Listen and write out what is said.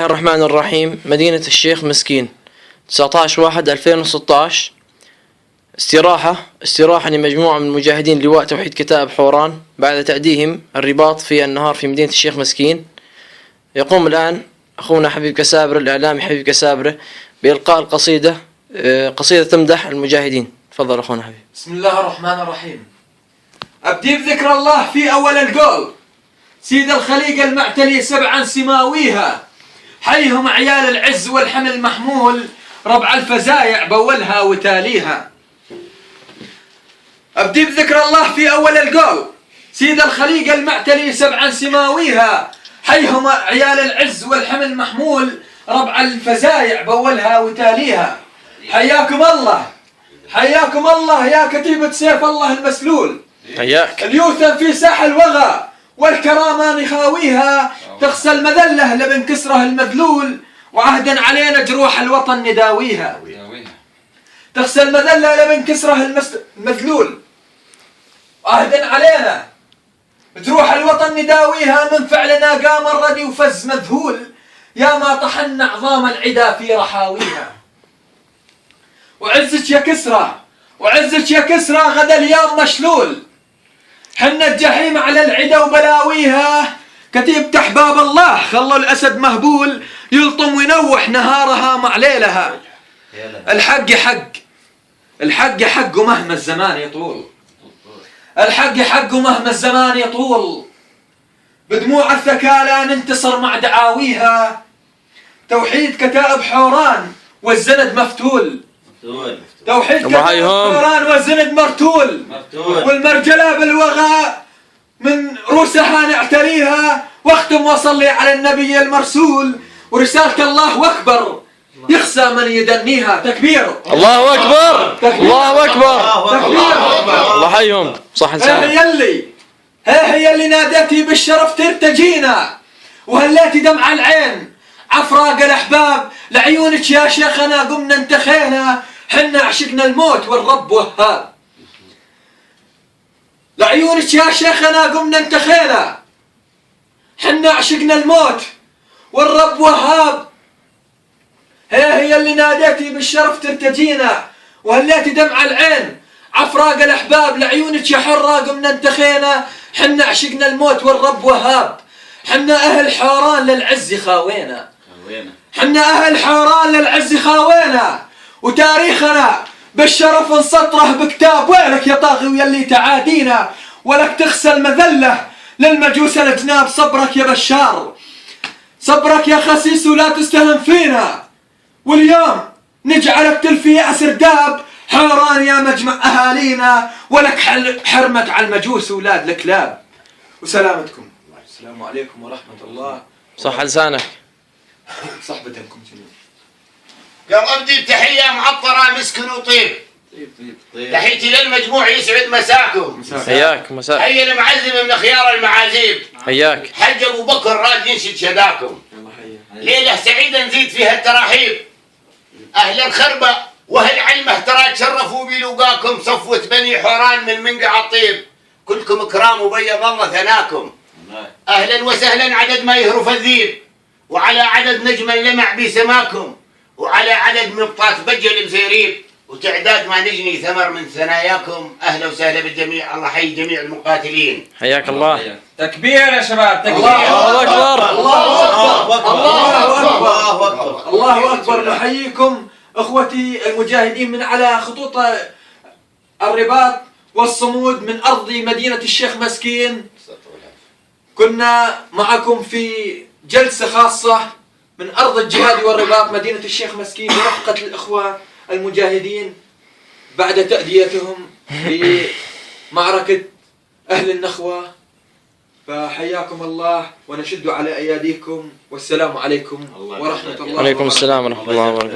الرحمن الرحيم. مدينة الشيخ مسكين 19/1/2016. استراحة لمجموعة من مجاهدين لواء توحيد كتائب حوران بعد تأديهم الرباط في النهار في مدينة الشيخ مسكين. يقوم الآن أخونا حبيب كسابرة الإعلامي حبيب كسابرة بإلقاء القصيدة، قصيدة تمدح المجاهدين. تفضل أخونا حبيب. بسم الله الرحمن الرحيم. أبدي بذكر الله في أول القول، سيد الخليقة المعتلي سبعا سماويها، حيهم عيال العز والحمل محمول، ربع الفزايع بولها وتاليها. أبدي بذكر الله في أول القول، سيد الخليقة المعتلي سبعا سماويها، حيهم عيال العز والحمل محمول، ربع الفزايع بولها وتاليها. حياكم الله، حياكم الله يا كتيبة سيف الله المسلول. حياك. اليوثا في ساح الوغى والكرامة نخاويها، تخسى المذلة لبن كسره المذلول، وعهدا علينا جروح الوطن نداويها. تخسى المذلة لبن كسره المذلول، وعهدا علينا جروح الوطن نداويها. من فعلنا قام الردي وفز مذهول، يا ما طحنا عظام العدا في رحاويها. وعزك يا كسرى، وعزك يا كسرى غدا اليوم مشلول، حنا الجحيم على العدا وبلاويها. كتيبة أحباب الله خلوا الأسد مهبول، يلطم وينوح نهارها مع ليلها. الحق حق، الحق حق مهما الزمان يطول، الحق حق مهما الزمان يطول. بدموع الثكالى ننتصر مع دعاويها، توحيد كتائب حوران والزند مفتول. توحيد كتائب حوران والزند مرتول، والمرجلة بالوغى من روسها نعتريها. واختم وصلي على النبي المرسول، ورسالة الله أكبر يخسى من يدنيها. تكبير الله أكبر، الله أكبر، تكبير. الله حيهم. صح لسانك. هي اللي ناديتي بالشرف ترتجينا، وهليتي دمع العين عفراق الأحباب، لعيونك يا شيخنا قمنا انتخينا، حنا عشقنا الموت والرب وهاب. لعيونك يا شيخنا قمنا انتخينا، حنا عشقنا الموت والرب وهاب. هي اللي ناديتي بالشرف ترتجينا، وهليتي دمع العين عفراق الأحباب، لعيونك يا حرة قمنا انتخينا، حنا عشقنا الموت والرب وهاب. حنا أهل حوران للعز خاوينا، حنا أهل حوران للعز خاوينا، وتاريخنا بالشرف نسطره بكتاب. ويلك يا طاغي ويلي تعادينا، ولك تخسى المذلة للمجوس الأجناب. صبرك يا بشار، صبرك يا خسيس ولا تستهن فينا، واليوم نجعلك تلفي يأس رداب حوران يا مجمع أهالينا، ولك حرمك على المجوس ولاد الكلاب. وسلامتكم. السلام عليكم ورحمة الله. صح لسانك. صحبتكم جميعا. قام أبدي بتحية معطرة مسكن وطيب. تحيتي للمجموع يسعد مساكم. حياك. مساء. حي المعزم من خيار المعازيب. حياك. حج أبو بكر راد ينشد شداكم. ليلة سعيدة نزيد فيها التراحيب، أهل الخربة وأهل علمة ترى تشرفوا بلقاكم. صفوة بني حوران من منقع الطيب، كلكم كرام وبيض الله ثناكم. أهلا وسهلا عدد ما يهرف الذيب، وعلى عدد نجما لمع بسماكم، وعلى عدد مبطات بجل مزيريب، وتعداد ما نجني ثمر من ثناياكم. أهلا وسهلا بالجميع، الله حي جميع المقاتلين. حياك الله. تكبير يا شباب، تكبير. الله أكبر، الله أكبر، الله أكبر، الله أكبر. نحييكم أخوتي المجاهدين من على خطوط الرباط والصمود من أرض مدينة الشيخ مسكين. كنا معكم في جلسة خاصة من أرض الجهاد والرباط مدينة الشيخ مسكين برفقة الإخوة المجاهدين بعد تأديتهم بمعركة أهل النخوة. فحياكم الله ونشد على أياديكم، والسلام عليكم ورحمة الله وبركاته. وعليكم السلام ورحمة الله وبركاته.